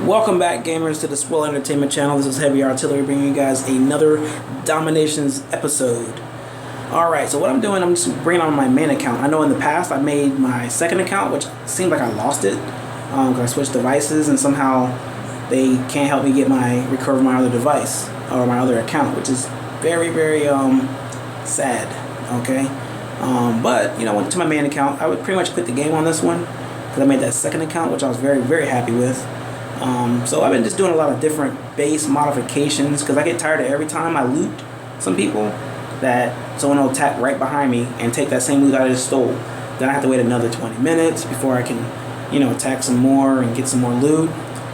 Welcome back, gamers, to the Spoil Entertainment channel. This is Heavy Artillery bringing you guys another Dominations episode. Alright, so what I'm doing, I'm just bringing on my main account. I know in the past I made my second account, which seemed like I lost it because I switched devices and somehow they can't help me recover my other device or my other account, which is very, very sad. Okay, but you know, went to my main account. I would pretty much quit the game on this one because I made that second account, which I was very, very happy with. So I've been just doing a lot of different base modifications because I get tired of every time I loot some people that someone will attack right behind me and take that same loot I just stole. Then I have to wait another 20 minutes before I can, you know, attack some more and get some more loot.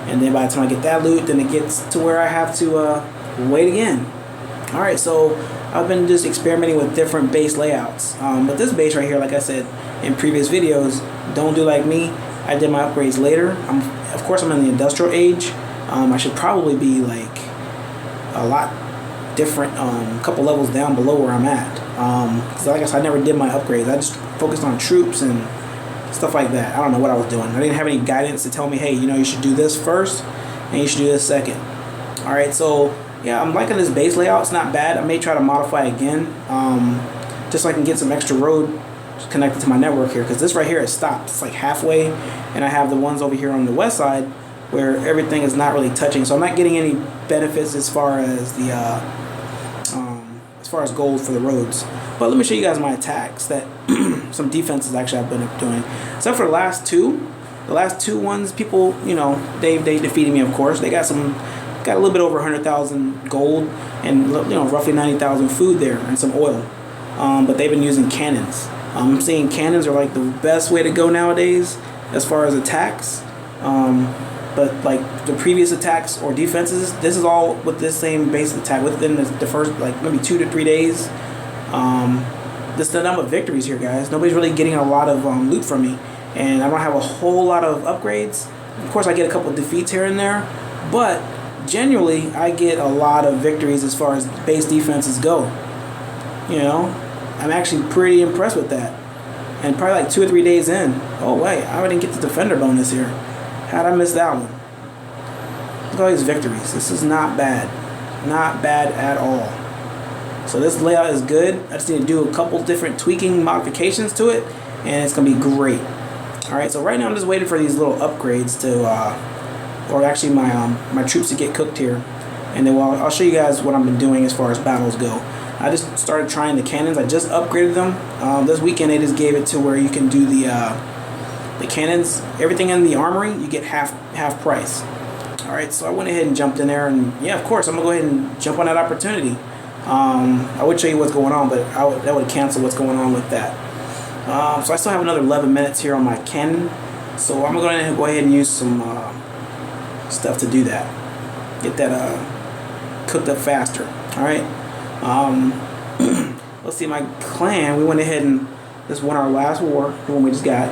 And then by the time I get that loot, then it gets to where I have to wait again. Alright, so I've been just experimenting with different base layouts. But this base right here, like I said in previous videos, don't do like me. I did my upgrades later. Of course, I'm in the industrial age. I should probably be like a lot different, couple levels down below where I'm at. So like I said, I never did my upgrades. I just focused on troops and stuff like that. I don't know what I was doing. I didn't have any guidance to tell me, hey, you know, you should do this first and you should do this second. All right, so yeah, I'm liking this base layout. It's not bad. I may try to modify it again, just so I can get some extra road connected to my network here, because this right here, it stops. It's like halfway, and I have the ones over here on the west side where everything is not really touching, so I'm not getting any benefits as far as the gold for the roads. But let me show you guys my attacks that some defenses actually I've been doing. Except for the last two ones, people, you know, they defeated me. Of course, they got a little bit over 100,000 gold and, you know, roughly 90,000 food there and some oil. But they've been using cannons. I'm seeing cannons are like the best way to go nowadays as far as attacks. But like the previous attacks or defenses, this is all with this same base attack within the first like maybe 2 to 3 days. This is the number of victories here, guys. Nobody's really getting a lot of loot from me, and I don't have a whole lot of upgrades. Of course, I get a couple of defeats here and there, but generally I get a lot of victories as far as base defenses go. You know, I'm actually pretty impressed with that. And probably like 2 or 3 days in, oh wait, I didn't get the defender bonus here. How'd I miss that one? Look at all these victories. This is not bad. Not bad at all. So this layout is good. I just need to do a couple different tweaking modifications to it, and it's going to be great. Alright, so right now I'm just waiting for these little upgrades to, or actually my troops to get cooked here. And then I'll show you guys what I've been doing as far as battles go. I just started trying the cannons. I just upgraded them. This weekend they just gave it to where you can do the cannons. Everything in the armory, you get half price. Alright, so I went ahead and jumped in there, and yeah, of course, I'm going to go ahead and jump on that opportunity. I would show you what's going on, but that would cancel what's going on with that. So I still have another 11 minutes here on my cannon. So I'm going to go ahead and use some stuff to do that. Get that cooked up faster. Alright. Let's see, my clan, we went ahead and just won our last war, the one we just got,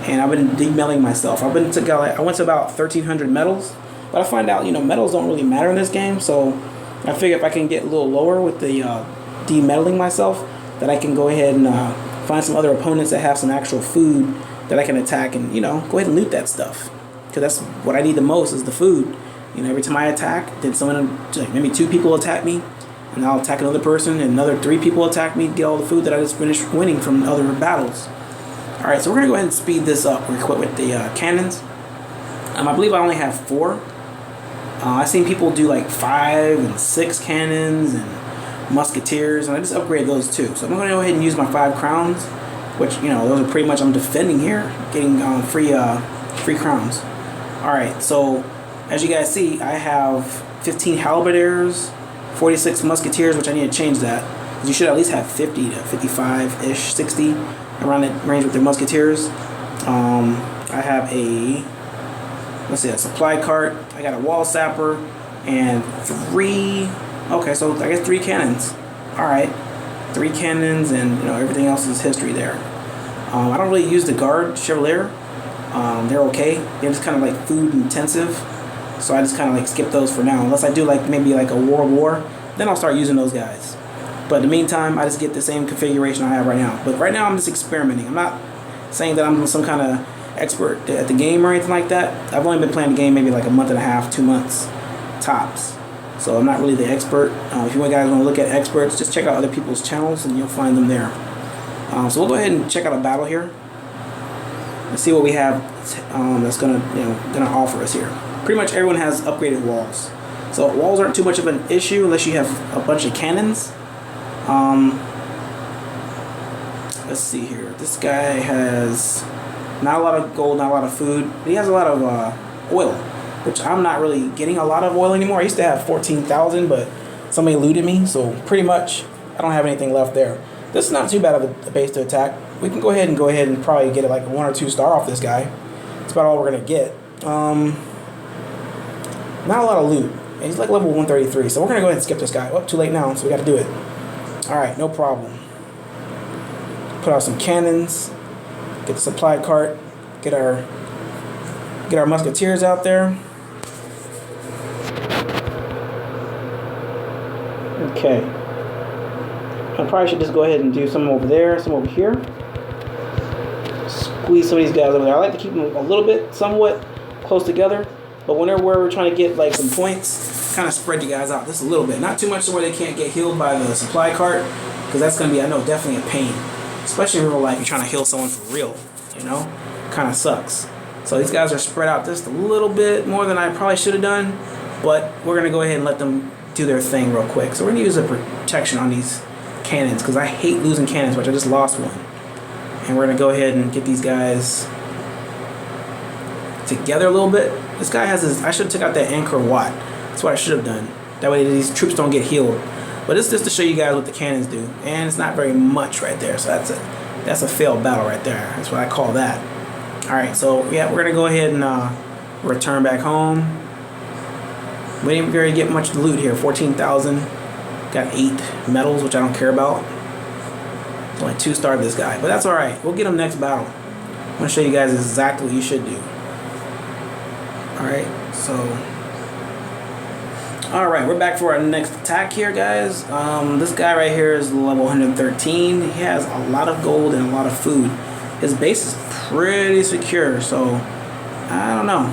and I've been demedaling myself. I went to about 1,300 medals, but I find out, you know, medals don't really matter in this game, so I figure if I can get a little lower with the demedaling myself, that I can go ahead and find some other opponents that have some actual food that I can attack and, you know, go ahead and loot that stuff, because that's what I need the most is the food. You know, every time I attack, then like maybe 2 people attack me, and I'll attack another person, and another 3 people attack me, get all the food that I just finished winning from other battles. Alright, so we're going to go ahead and speed this up real quick with the cannons. I believe I only have 4. I've seen people do like 5 and 6 cannons and musketeers, and I just upgraded those too. So I'm going to go ahead and use my 5 crowns, which, you know, those are pretty much I'm defending here, getting free crowns. Alright, so as you guys see, I have 15 halberdiers, 46 musketeers, which I need to change that. You should at least have 50 to 55-ish, 60 around that range with the musketeers. I have a supply cart. I got a wall sapper and 3. Okay, so I guess 3 cannons. All right, 3 cannons, and you know everything else is history there. I don't really use the guard chevalier. They're okay. They're just kind of like food intensive. So I just kind of like skip those for now. Unless I do like maybe like a world war, then I'll start using those guys. But in the meantime, I just get the same configuration I have right now. But right now I'm just experimenting. I'm not saying that I'm some kind of expert at the game or anything like that. I've only been playing the game maybe like a month and a half, 2 months tops. So I'm not really the expert. If you guys want to look at experts, just check out other people's channels and you'll find them there. So we'll go ahead and check out a battle here. Let's see what we have that's gonna offer us here. Pretty much everyone has upgraded walls, so walls aren't too much of an issue unless you have a bunch of cannons. Let's see here. This guy has not a lot of gold, not a lot of food, but he has a lot of oil, which I'm not really getting a lot of oil anymore. I used to have 14,000, but somebody looted me, so pretty much I don't have anything left there. This is not too bad of a base to attack. We can go ahead and probably get like a 1 or 2 star off this guy. That's about all we're gonna get. Not a lot of loot. He's like level 133, so we're gonna go ahead and skip this guy. Oh, too late now, so we got to do it. All right, no problem. Put out some cannons. Get the supply cart. Get our musketeers out there. Okay. I probably should just go ahead and do some over there, some over here. Squeeze some of these guys over there. I like to keep them a little bit, somewhat close together. But whenever we're trying to get like some points, kind of spread you guys out just a little bit. Not too much to where they can't get healed by the supply cart, because that's going to be, I know, definitely a pain. Especially in real life, you're trying to heal someone for real, you know? Kind of sucks. So these guys are spread out just a little bit more than I probably should have done. But we're going to go ahead and let them do their thing real quick. So we're going to use a protection on these cannons, because I hate losing cannons, which I just lost one. And we're going to go ahead and get these guys together a little bit. This guy has his, I should have took out that Anchor Watt. That's what I should have done. That way these troops don't get healed. But it's just to show you guys what the cannons do. And it's not very much right there. So that's a failed battle right there. That's what I call that. Alright, so yeah, we're going to go ahead and return back home. We didn't really get much loot here. 14,000. Got 8 medals, which I don't care about. Only 2 starred this guy. But that's alright. We'll get him next battle. I'm going to show you guys exactly what you should do. Alright, so... Alright, we're back for our next attack here, guys. This guy right here is level 113. He has a lot of gold and a lot of food. His base is pretty secure, so... I don't know.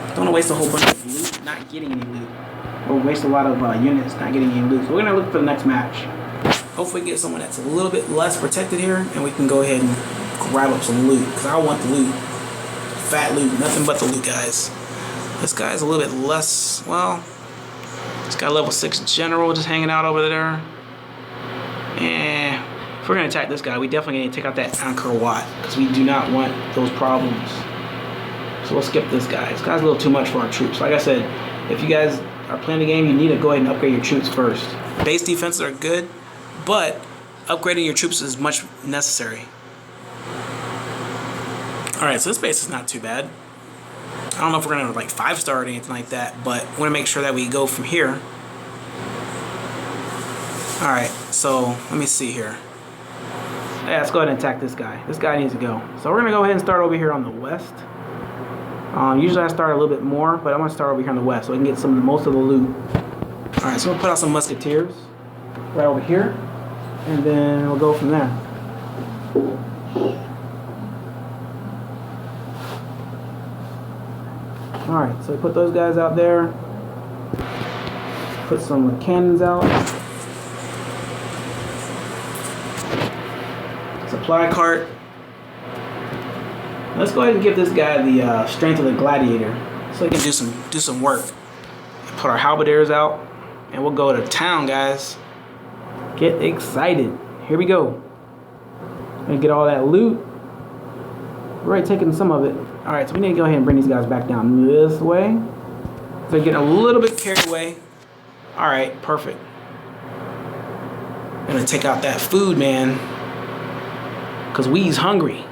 Don't want to waste a whole bunch of loot not getting any loot. Or waste a lot of units not getting any loot. So we're going to look for the next match. Hopefully get someone that's a little bit less protected here, and we can go ahead and grab up some loot, because I want the loot. Fat loot, nothing but the loot, guys. This guy's a little bit less, well, this guy level 6 general just hanging out over there. If we're going to attack this guy, we definitely need to take out that Anchor Watt, because we do not want those problems. So we'll skip this guy. This guy's a little too much for our troops. Like I said, if you guys are playing the game, you need to go ahead and upgrade your troops first. Base defenses are good, but upgrading your troops is much necessary. Alright, so this base is not too bad. I don't know if we're going to like 5-star or anything like that, but we want to make sure that we go from here. Alright, so let me see here. Yeah, let's go ahead and attack this guy. This guy needs to go. So we're going to go ahead and start over here on the west. Usually I start a little bit more, but I'm going to start over here on the west so we can get most of the loot. Alright, so we'll put out some musketeers right over here, and then we'll go from there. Alright, so we put those guys out there. Put some cannons out. Supply cart. Let's go ahead and give this guy the strength of the gladiator, so he can do some work. Put our halberdiers out, and we'll go to town, guys. Get excited. Here we go. Gonna get all that loot. We're already taking some of it. Alright, so we need to go ahead and bring these guys back down this way. So they're getting a little bit carried away. Alright, perfect. Gonna take out that food, man, because we's hungry.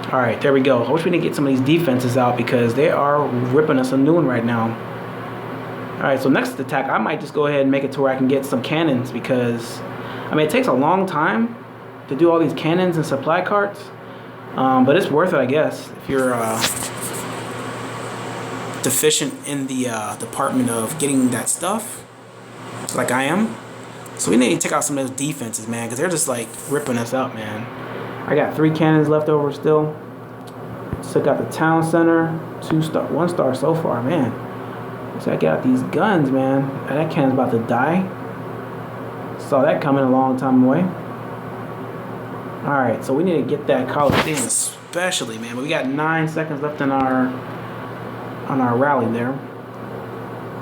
Alright, there we go. I wish we didn't get some of these defenses out, because they are ripping us a new one right now. Alright, so next attack, I might just go ahead and make it to where I can get some cannons, because, I mean, it takes a long time to do all these cannons and supply carts. But it's worth it, I guess, if you're deficient in the department of getting that stuff, like I am. So we need to take out some of those defenses, man, because they're just like ripping us up, man. I got 3 cannons left over still. Took out the town center. 1 star so far, man. So I got these guns, man. And that cannon's about to die. Saw that coming a long time away. Alright, so we need to get that Coliseum especially, man. But we got 9 seconds left on our rally there.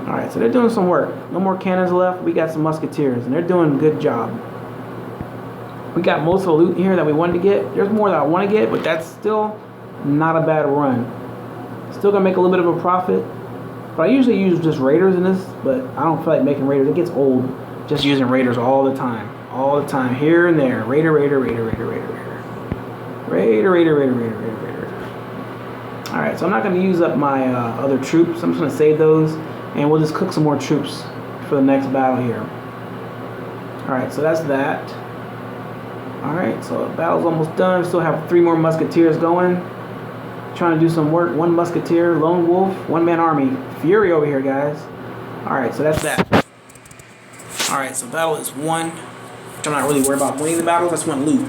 Alright, so they're doing some work. No more cannons left. We got some musketeers, and they're doing a good job. We got most of the loot here that we wanted to get. There's more that I want to get, but that's still not a bad run. Still gonna make a little bit of a profit. But I usually use just raiders in this, but I don't feel like making raiders. It gets old just using raiders all the time. All the time, here and there. Raider. Alright, so I'm not going to use up my other troops. I'm just going to save those, and we'll just cook some more troops for the next battle here. Alright, so that's that. Alright, so the battle's almost done. Still have 3 more musketeers going. Trying to do some work. 1 musketeer, lone wolf, 1-man army. Fury over here, guys. Alright, so that's that. Alright, so battle is won. I'm not really worried about winning the battles. I just want loot.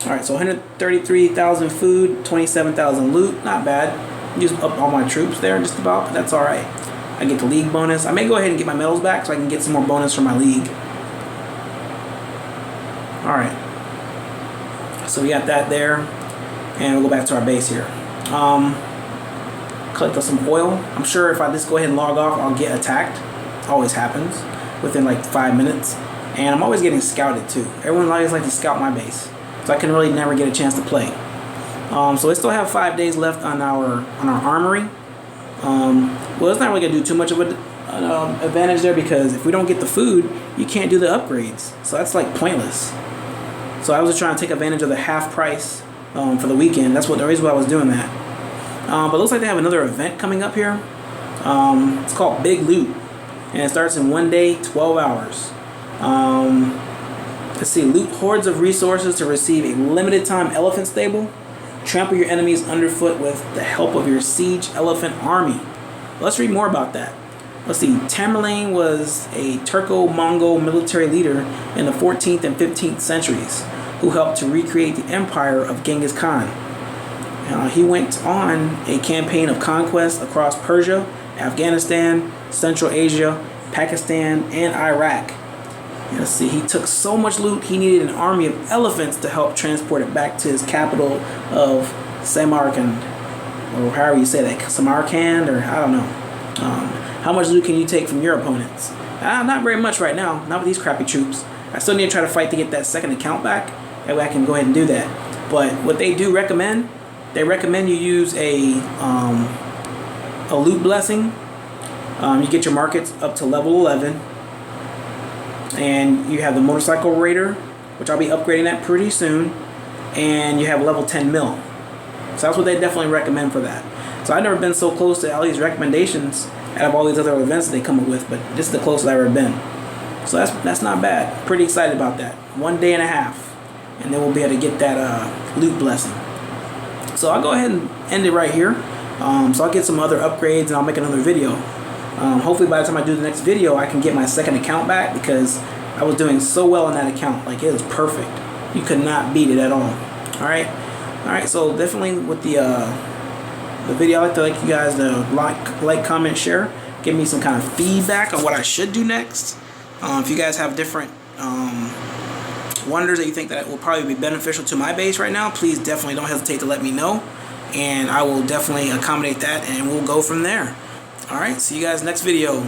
Alright, so 133,000 food, 27,000 loot. Not bad. Just up all my troops there, just about. But that's alright. I get the league bonus. I may go ahead and get my medals back so I can get some more bonus from my league. Alright. So we got that there. And we'll go back to our base here. Collect some oil. I'm sure if I just go ahead and log off, I'll get attacked. Always happens within like 5 minutes. And I'm always getting scouted too. Everyone always likes to scout my base, so I can really never get a chance to play. So we still have 5 days left on our armory. Well, it's not really gonna do too much of an advantage there, because if we don't get the food, you can't do the upgrades. So that's like pointless. So I was just trying to take advantage of the half price for the weekend. That's the reason why I was doing that. But it looks like they have another event coming up here. It's called Big Loot, and it starts in 1 day, 12 hours. Let's see, loot hordes of resources to receive a limited time elephant stable. Trample your enemies underfoot with the help of your siege elephant army. Let's read more about that. Let's see, Tamerlane was a Turco-Mongol military leader in the 14th and 15th centuries who helped to recreate the empire of Genghis Khan. He went on a campaign of conquest across Persia, Afghanistan, Central Asia, Pakistan, and Iraq. Let's see, he took so much loot, he needed an army of elephants to help transport it back to his capital of Samarkand, or however you say that, Samarkand, or I don't know. How much loot can you take from your opponents? Not very much right now, not with these crappy troops. I still need to try to fight to get that second account back, that way I can go ahead and do that. But what they do recommend, they recommend you use a loot blessing. You get your markets up to level 11. And you have the motorcycle raider, which I'll be upgrading that pretty soon. And you have level 10 mil. So that's what they definitely recommend for that. So I've never been so close to all these recommendations out of all these other events that they come up with, but this is the closest I've ever been. So that's not bad. Pretty excited about that. 1 day and a half, and then we'll be able to get that loot blessing. So I'll go ahead and end it right here. So I'll get some other upgrades and I'll make another video. Hopefully by the time I do the next video, I can get my second account back, because I was doing so well on that account. Like, it was perfect. You could not beat it at all. Alright, so definitely with the video, I'd like you guys to like, comment, share. Give me some kind of feedback on what I should do next. If you guys have different wonders that you think that will probably be beneficial to my base right now, please definitely don't hesitate to let me know. And I will definitely accommodate that, and we'll go from there. Alright, see you guys next video.